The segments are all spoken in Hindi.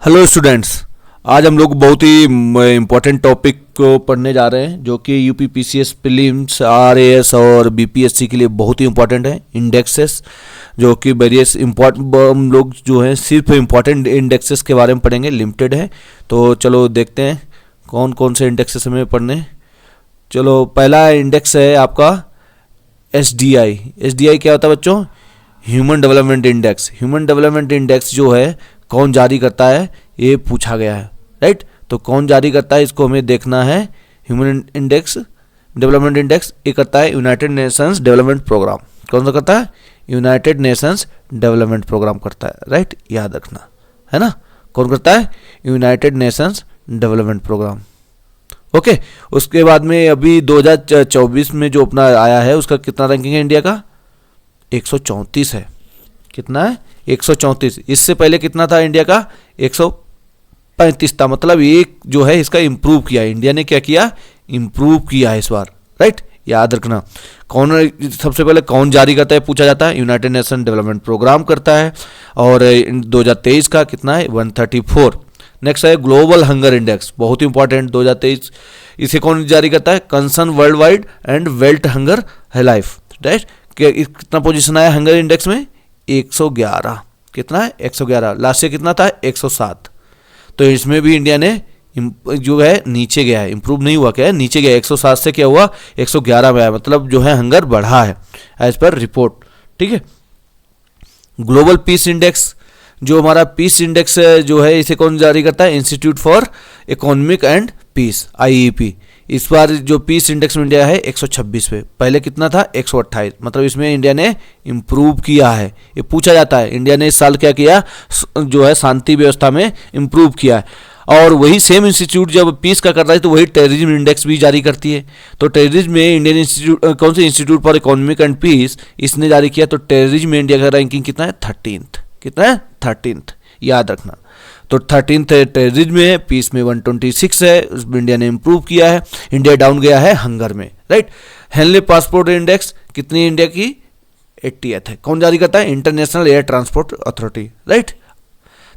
हेलो स्टूडेंट्स, आज हम लोग बहुत ही इम्पोर्टेंट टॉपिक को पढ़ने जा रहे हैं जो कि यूपी पीसीएस प्रीलिम्स आरएएस और बीपीएससी के लिए बहुत ही इम्पोर्टेंट है। इंडेक्सेस जो कि वेरियस इम्पोर्टेंट, हम लोग जो है सिर्फ इम्पोर्टेंट इंडेक्सेस के बारे में पढ़ेंगे, लिमिटेड है। तो चलो देखते हैं कौन कौन से इंडेक्सेस हमें पढ़ने। चलो पहला इंडेक्स है आपका एसडीआई। एसडीआई क्या होता है बच्चों? Human development index. Human development index जो है कौन जारी करता है ये पूछा गया है, राइट। तो कौन जारी करता है इसको हमें देखना है। ह्यूमन इंडेक्स डेवलपमेंट इंडेक्स ये करता है यूनाइटेड नेशंस डेवलपमेंट प्रोग्राम। कौन सा करता है? यूनाइटेड नेशंस डेवलपमेंट प्रोग्राम करता है, राइट, याद रखना है ना। कौन करता है? United Nations Development Programme. Okay, उसके बाद में अभी 2024 में जो अपना आया है उसका कितना रैंकिंग है इंडिया का? 134 है। कितना है? 134। इससे पहले कितना था इंडिया का? 135 था। मतलब एक जो है इसका इम्प्रूव किया है इंडिया ने। क्या किया? इम्प्रूव किया है इस बार, राइट, याद रखना। कौन सबसे पहले कौन जारी करता है पूछा जाता है? यूनाइटेड नेशन डेवलपमेंट प्रोग्राम करता है। और 2023 का कितना है? 134। नेक्स्ट है ग्लोबल हंगर इंडेक्स, बहुत ही इंपॉर्टेंट 2023। इसे कौन जारी करता है? Concern world wide and wealth hunger है लाइफ, राइट। कितना पोजीशन आया हंगर इंडेक्स में? 111। कितना है? 111। लास्ट ईयर कितना था? 107। तो इसमें भी इंडिया ने जो है नीचे गया है, इंप्रूव नहीं हुआ, क्या है? नीचे गया। 107 से क्या हुआ? 111 में आया। मतलब जो है हंगर बढ़ा है एज पर रिपोर्ट, ठीक है। ग्लोबल पीस इंडेक्स, जो हमारा पीस इंडेक्स जो है इसे कौन जारी करता है? Institute for Economic and Peace, IEP. इस बार जो पीस इंडेक्स में इंडिया है 126 पे, पहले कितना था? 128। मतलब इसमें इंडिया ने इम्प्रूव किया है। ये पूछा जाता है इंडिया ने इस साल क्या किया, जो है शांति व्यवस्था में इम्प्रूव किया है। और वही सेम इंस्टीट्यूट जब पीस का करता है तो वही टेररिज्म इंडेक्स भी जारी करती है। तो टेररिज्म में इंडियन इंस्टीट्यूट, कौन से Institute for Economic and Peace, इसने जारी किया। तो टेररिज्म में इंडिया का रैंकिंग कितना है? 13th। कितना है? 13th, याद रखना। तो 13th टेररिज्म में है, पीस में 126 है, इंडिया ने इंप्रूव किया है। इंडिया डाउन गया है हंगर में, राइट। हेनले पासपोर्ट इंडेक्स कितनी इंडिया की? 80th है। कौन जारी करता है? International air transport authority, right.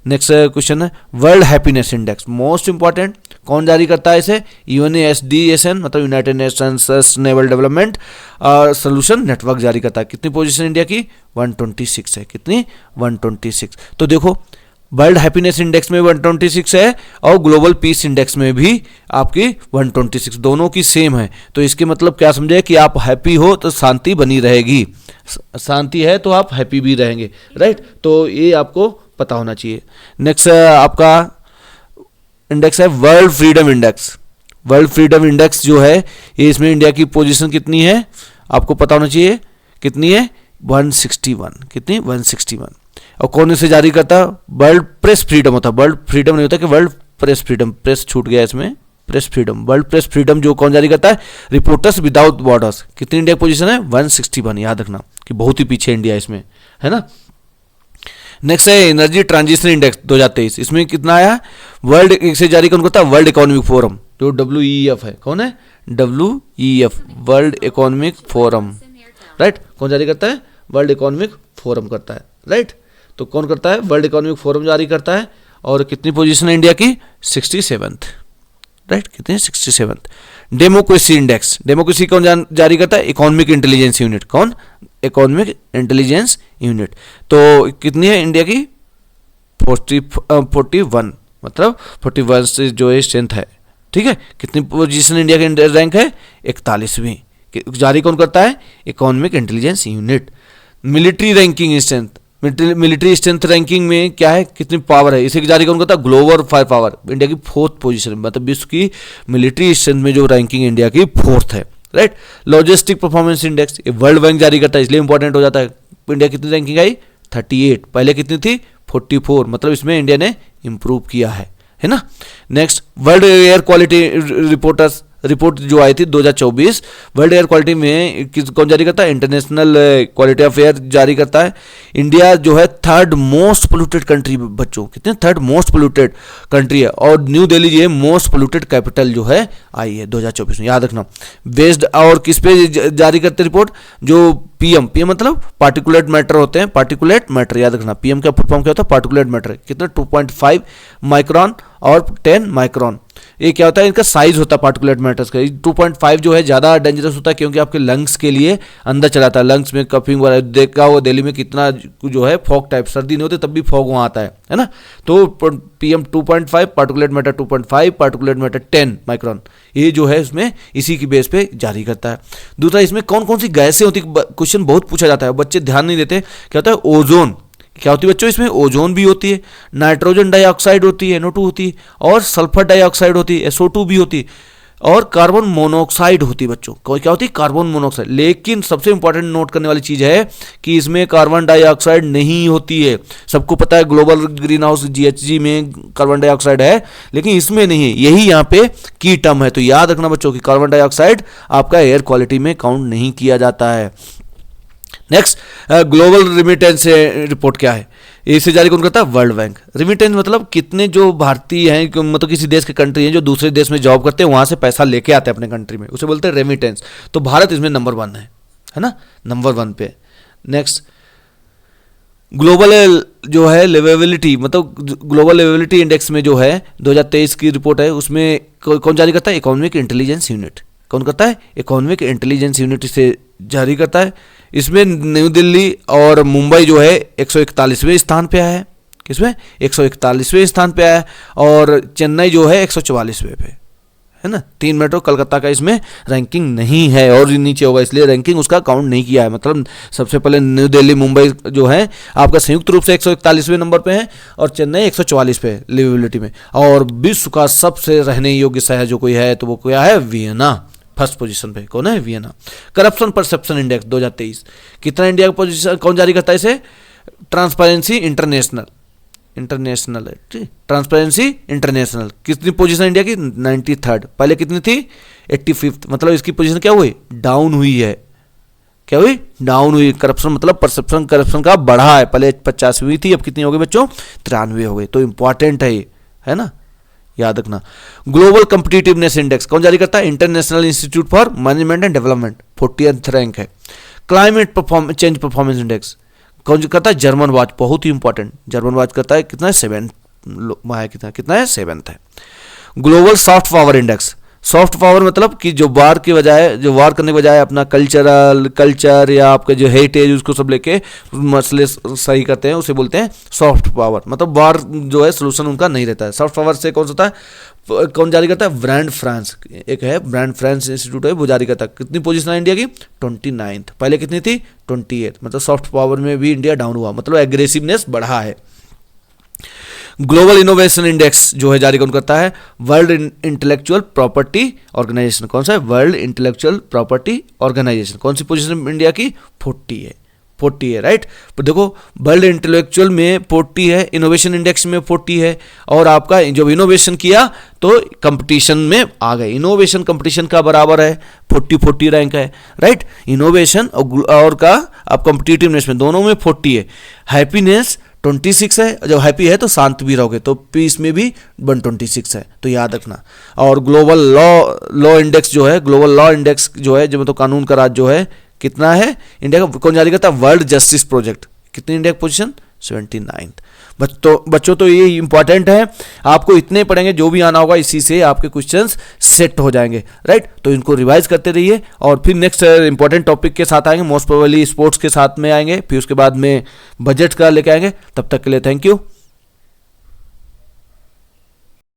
Next question है world happiness index, most important. कौन जारी करता है इसे? यूएनएसडीएसएन, मतलब United Nations sustainable development solution network जारी करता है। कितनी पोजीशन इंडिया की? 126 है। कितनी? 126। तो देखो वर्ल्ड हैप्पीनेस इंडेक्स में 126 है और ग्लोबल पीस इंडेक्स में भी आपकी 126, दोनों की सेम है। तो इसके मतलब क्या समझे कि आप हैप्पी हो तो शांति बनी रहेगी, शांति है तो आप हैप्पी भी रहेंगे, राइट। तो ये आपको पता होना चाहिए। नेक्स्ट आपका इंडेक्स है world freedom index. World freedom index जो है ये, इसमें इंडिया की पोजीशन कितनी है आपको पता होना चाहिए। कितनी है? 161। कितनी? 161। और कौन इसे जारी करता? वर्ल्ड प्रेस फ्रीडम होता है। वर्ल्ड फ्रीडम नहीं होता कि वर्ल्ड प्रेस फ्रीडम, प्रेस छूट गया इसमें, press freedom. World press freedom जो कौन जारी करता है? Reporters without borders. कितनी इंडिया पोजीशन है? 161। याद रखना कि बहुत ही पीछे इंडिया इसमें, है ना। नेक्स्ट है एनर्जी ट्रांजिशन इंडेक्स 2023। इसमें कितना आया? वर्ल्ड इसे जारी कौन करता है? वर्ल्ड इकोनॉमिक फोरम, जो WEF है। कौन है? WEF, world economic forum, right. कौन जारी करता है? वर्ल्ड इकोनॉमिक फोरम करता है, राइट। तो कौन करता है? वर्ल्ड इकोनॉमिक फोरम जारी करता है। और कितनी पोजीशन है इंडिया की? 67th, right. कितनी? 67th। डेमोक्रेसी इंडेक्स, डेमोक्रेसी कौन जारी करता है? Economic intelligence unit. कौन? Economic intelligence unit. तो कितनी है इंडिया की? 41, मतलब 41 से जो है स्ट्रेंथ है, ठीक है। कितनी पोजीशन इंडिया की रैंक है? 41वीं। जारी कौन करता है? Economic intelligence unit. Military ranking strength, military strength ranking में क्या है? कितनी पावर है? इसे जारी कौन करता है? ग्लोबल फायर पावर, इंडिया की 4th पोजीशन, मतलब विश्व की मिलिट्री स्ट्रेंथ में जो रैंकिंग इंडिया की 4th है, राइट। लॉजिस्टिक परफॉर्मेंस इंडेक्स ये वर्ल्ड बैंक जारी करता है, इसलिए इंपॉर्टेंट हो जाता है। इंडिया कितनी रैंकिंग आई? 38। पहले कितनी थी? 44। मतलब इसमें इंडिया ने इंप्रूव किया है ना। Next world air quality reporters report जो आई थी 2024, वर्ल्ड एयर क्वालिटी में कौन जारी करता है? इंटरनेशनल क्वालिटी ऑफ एयर जारी करता है। इंडिया जो है थर्ड मोस्ट पोल्यूटेड कंट्री, बच्चों कितने, थर्ड मोस्ट पोल्यूटेड कंट्री है। और न्यू दिल्ली जो है मोस्ट पोल्यूटेड कैपिटल जो है आई है 2024 में, याद रखना। बेस्ड और किस पे जारी करते रिपोर्ट? जो पीएम मतलब पार्टिकुलेट मैटर होते हैं, पार्टिकुलेट मैटर, याद रखना। पीएम का फुल फॉर्म क्या होता है? Particulate matter. कितना? 2.5 माइक्रोन और 10 माइक्रोन। ये क्या होता है? इनका साइज होता है पार्टिकुलेट मैटर्स का। 2.5 जो है ज़्यादा डेंजरस होता है क्योंकि आपके लंग्स के लिए अंदर चला जाता है, लंग्स में कफिंग वगैरह। देखा होगा दिल्ली में कितना जो है फॉग टाइप, सर्दी नहीं होती तब भी फॉग वहाँ आता है ना। तो PM 2.5, particulate matter 2.5, particulate matter 10 micron, ये जो है इसमें इसी की बेस पे जारी करता है। दूसरा, इसमें कौन कौन सी गैसें होती, क्वेश्चन बहुत पूछा जाता है, बच्चे ध्यान नहीं देते। क्या होता है? ओजोन। क्या होती है बच्चों? इसमें ओजोन भी होती है, नाइट्रोजन डाइऑक्साइड होती है NO2 होती है, और सल्फर डाइऑक्साइड होती है SO2 भी होती है, और कार्बन मोनोऑक्साइड होती है बच्चों। क्या होती है? Carbon monoxide. लेकिन सबसे इंपॉर्टेंट नोट करने वाली चीज है कि इसमें कार्बन डाइऑक्साइड नहीं होती है। सबको पता है ग्लोबल ग्रीन हाउस GHG में कार्बन डाइऑक्साइड है, लेकिन इसमें नहीं है। यही यहाँ पे की टर्म है। तो याद रखना बच्चों कि कार्बन डाइऑक्साइड आपका एयर क्वालिटी में काउंट नहीं किया जाता है। नेक्स्ट, ग्लोबल रिमिटेंस रिपोर्ट क्या है? इसे जारी कौन करता है? World bank. रिमिटेंस मतलब कितने जो भारतीय हैं, मतलब किसी देश के कंट्री हैं जो दूसरे देश में जॉब करते हैं, वहां से पैसा लेके आते हैं अपने कंट्री में, उसे बोलते हैं रेमिटेंस। तो भारत इसमें नंबर 1 है ना, नंबर 1 पे। नेक्स्ट, ग्लोबल जो है लिवेबिलिटी, मतलब ग्लोबल लिवेबिलिटी इंडेक्स में जो है 2023 की रिपोर्ट है, उसमें कौन जारी करता है? Economic intelligence unit. कौन करता है? इकोनॉमिक इंटेलिजेंस यूनिट से जारी करता है। इसमें न्यू दिल्ली और मुंबई जो है 141वें स्थान पे आया है। किसमें? 141वें स्थान पे आया है। और चेन्नई जो है 144वें पे है ना। 3 मेट्रो, कलकत्ता का इसमें रैंकिंग नहीं है और नीचे होगा, इसलिए रैंकिंग उसका काउंट नहीं किया है। मतलब सबसे पहले न्यू दिल्ली मुंबई जो है आपका संयुक्त रूप से 141वें नंबर पे है, और चेन्नई 144 पे लिवेबिलिटी में। और विश्व का सबसे रहने योग्य शहर जो कोई है तो वो क्या है? वियना, फर्स्ट पोजीशन पे। कौन है? वियना। करप्शन परसेप्शन इंडेक्स 2023 कितना इंडिया का पोजीशन कौन जारी करता है इसे? ट्रांसपेरेंसी इंटरनेशनल है, ठीक। ट्रांसपेरेंसी इंटरनेशनल कितनी पोजीशन इंडिया की? 93rd। पहले कितनी थी? 85th। मतलब इसकी पोजीशन क्या हुई? डाउन हुई है। क्या हुई? डाउन हुई। करप्शन मतलब परसेप्शन करप्शन का बढ़ा है। पहले 85वीं थी, अब कितनी हो गई बच्चों? 93 हो गई। तो इंपॉर्टेंट है ये, है ना, याद रखना। ग्लोबल कॉम्पिटिटिवनेस इंडेक्स कौन जारी करता है? International institute for management and development, 40th rank है। क्लाइमेट चेंज परफॉर्मेंस इंडेक्स कौन करता है? जर्मन वॉच, बहुत ही इंपॉर्टेंट। जर्मन वॉच करता है, कितना है? 7 कितना है? 7th है। Global soft power index, soft power मतलब कि जो वार के बजाय, जो वार करने के बजाय अपना कल्चर या आपका जो हेरिटेज उसको सब लेके मसले सही करते हैं, उसे बोलते हैं सॉफ्ट पावर। मतलब वार जो है सोल्यूशन उनका नहीं रहता है। सॉफ्ट पावर से कौन सा होता है? कौन जारी करता है? ब्रांड फ्रांस, एक है ब्रांड फ्रांस इंस्टीट्यूट है, वो जारी करता है। कितनी पोजीशन है इंडिया की? 29th। पहले कितनी थी? 28th। मतलब सॉफ्ट पावर में भी इंडिया डाउन हुआ, मतलब एग्रेसिवनेस बढ़ा है। ग्लोबल इनोवेशन इंडेक्स जो है जारी कौन करता है? World intellectual property organisation. कौन सा है? World intellectual property organisation. कौन सी पोजीशन इंडिया की? 40 है, राइट। तो देखो वर्ल्ड इंटेलेक्चुअल में 40 है, इनोवेशन इंडेक्स में 40 है, और आपका जब इनोवेशन किया तो कंपटीशन में आ गए। इनोवेशन कंपटीशन का बराबर है, 40 रैंक है, राइट। इनोवेशन और का आप कॉम्पिटिटिवनेस में दोनों में 40 है। हैप्पीनेस 26 है, जब हैप्पी है तो शांत भी रहोगे, तो पीस में भी 126 है, तो याद रखना। और ग्लोबल लॉ इंडेक्स जो है, ग्लोबल लॉ इंडेक्स जो है, जो मतलब कानून का राज जो है, कितना है इंडिया का? कौन जारी करता है? World justice project. कितनी इंडिया की पोजीशन? 79th। बच्चों तो ये इंपॉर्टेंट है, आपको इतने पढ़ेंगे, जो भी आना होगा इसी से आपके क्वेश्चंस सेट हो जाएंगे, राइट। तो इनको रिवाइज करते रहिए, और फिर नेक्स्ट इंपॉर्टेंट टॉपिक के साथ आएंगे, मोस्ट प्रोबेबली स्पोर्ट्स के साथ में आएंगे, फिर उसके बाद में बजट का लेके आएंगे। तब तक के लिए थैंक यू।